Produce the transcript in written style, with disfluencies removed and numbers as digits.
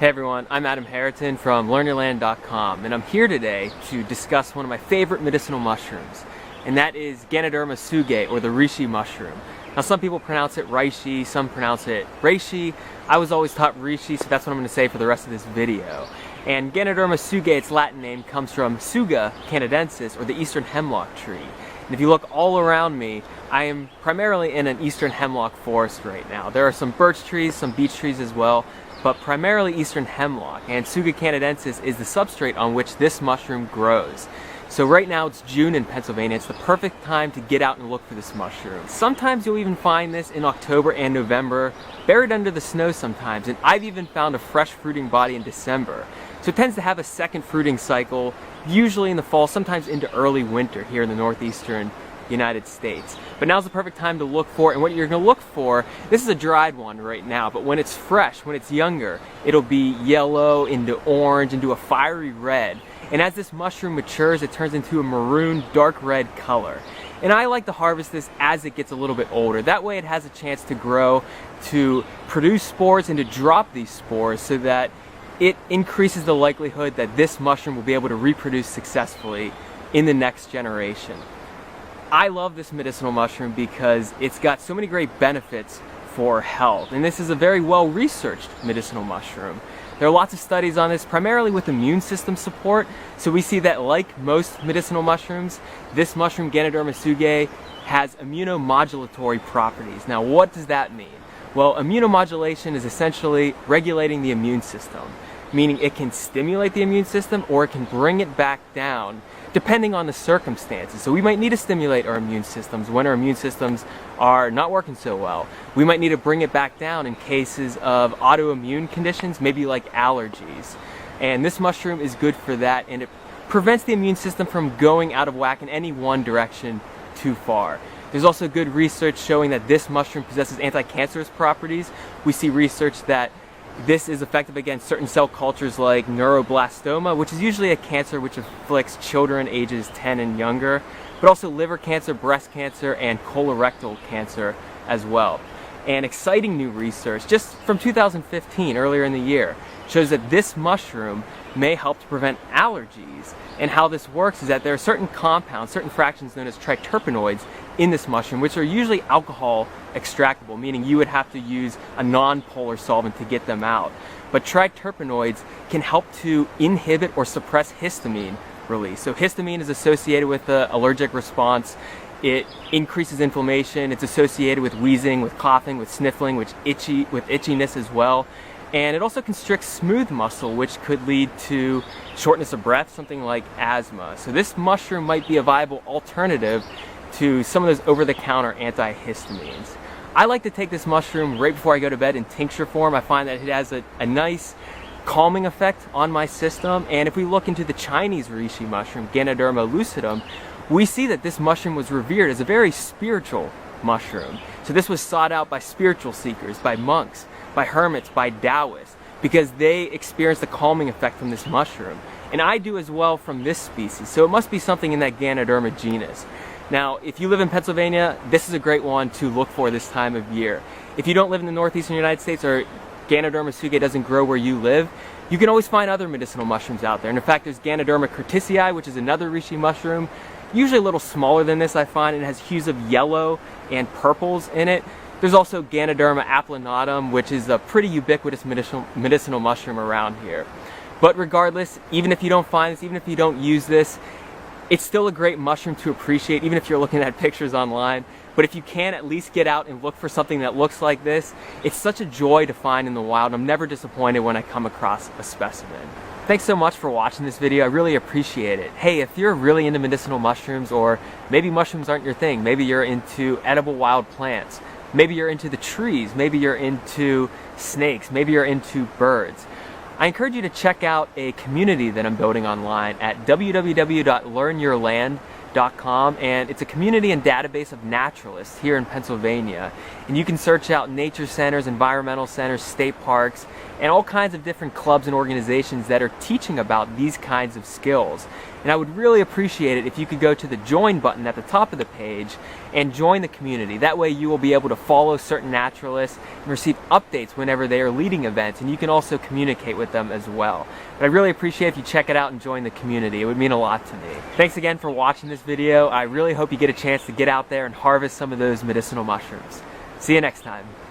Hey everyone, I'm Adam Harriton from LearnYourLand.com, and I'm here today to discuss one of my favorite medicinal mushrooms, and that is Ganoderma tsuge, or the Reishi mushroom. Now some people pronounce it Reishi, some pronounce it Reishi. I was always taught Reishi, so that's what I'm going to say for the rest of this video. And Ganoderma tsuge, its Latin name, comes from Tsuga canadensis, or the eastern hemlock tree. And if you look all around me, I am primarily in an eastern hemlock forest right now. There are some birch trees, some beech trees as well, but primarily eastern hemlock, and Tsuga canadensis is the substrate on which this mushroom grows. So right now it's June in Pennsylvania. It's the perfect time to get out and look for this mushroom. Sometimes you'll even find this in October and November, buried under the snow sometimes, and I've even found a fresh fruiting body in December. So it tends to have a second fruiting cycle, usually in the fall, sometimes into early winter here in the northeastern United States. But now's the perfect time to look for it, and what you're going to look for, this is a dried one right now, but when it's fresh, when it's younger, it'll be yellow into orange, into a fiery red. And as this mushroom matures, it turns into a maroon, dark red color. And I like to harvest this as it gets a little bit older. That way it has a chance to grow, to produce spores, and to drop these spores so that it increases the likelihood that this mushroom will be able to reproduce successfully in the next generation. I love this medicinal mushroom because it's got so many great benefits for health, and this is a very well-researched medicinal mushroom. There are lots of studies on this, primarily with immune system support, so we see that like most medicinal mushrooms, this mushroom Ganoderma tsuge has immunomodulatory properties. Now what does that mean? Well, immunomodulation is essentially regulating the immune system, meaning it can stimulate the immune system or it can bring it back down depending on the circumstances. So we might need to stimulate our immune systems when our immune systems are not working so well. We might need to bring it back down in cases of autoimmune conditions, maybe like allergies. And this mushroom is good for that, and it prevents the immune system from going out of whack in any one direction too far. There's also good research showing that this mushroom possesses anti-cancerous properties. We see research that this is effective against certain cell cultures like neuroblastoma, which is usually a cancer which afflicts children ages 10 and younger, but also liver cancer, breast cancer, and colorectal cancer as well. And exciting new research, just from 2015, earlier in the year, shows that this mushroom may help to prevent allergies. And how this works is that there are certain compounds, certain fractions known as triterpenoids in this mushroom, which are usually alcohol extractable, meaning you would have to use a non-polar solvent to get them out. But triterpenoids can help to inhibit or suppress histamine release. So histamine is associated with an allergic response. It increases inflammation. It's associated with wheezing, with coughing, with sniffling, with itchiness as well. And it also constricts smooth muscle, which could lead to shortness of breath, something like asthma. So this mushroom might be a viable alternative to some of those over-the-counter antihistamines. I like to take this mushroom right before I go to bed in tincture form. I find that it has a nice calming effect on my system. And if we look into the Chinese reishi mushroom, Ganoderma lucidum, we see that this mushroom was revered as a very spiritual mushroom. So this was sought out by spiritual seekers, by monks, by hermits, by Taoists, because they experienced the calming effect from this mushroom. And I do as well from this species, so it must be something in that Ganoderma genus. Now, if you live in Pennsylvania, this is a great one to look for this time of year. If you don't live in the northeastern United States, or Ganoderma tsuge doesn't grow where you live, you can always find other medicinal mushrooms out there. And in fact, there's Ganoderma curtisii, which is another reishi mushroom, usually a little smaller than this, I find, and it has hues of yellow and purples in it. There's also Ganoderma applanatum, which is a pretty ubiquitous medicinal mushroom around here. But regardless, even if you don't find this, even if you don't use this, it's still a great mushroom to appreciate, even if you're looking at pictures online. But if you can at least get out and look for something that looks like this, it's such a joy to find in the wild. I'm never disappointed when I come across a specimen. Thanks so much for watching this video. I really appreciate it. Hey, if you're really into medicinal mushrooms, or maybe mushrooms aren't your thing, maybe you're into edible wild plants, maybe you're into the trees, maybe you're into snakes, maybe you're into birds, I encourage you to check out a community that I'm building online at www.learnyourland.com. dxn.NAOGAON.com, and it's a community and database of naturalists here in Pennsylvania. And you can search out nature centers, environmental centers, state parks, and all kinds of different clubs and organizations that are teaching about these kinds of skills. And I would really appreciate it if you could go to the join button at the top of the page and join the community. That way you will be able to follow certain naturalists and receive updates whenever they are leading events, and you can also communicate with them as well. But I really appreciate if you check it out and join the community. It would mean a lot to me. Thanks again for watching this video. I really hope you get a chance to get out there and harvest some of those medicinal mushrooms. See you next time.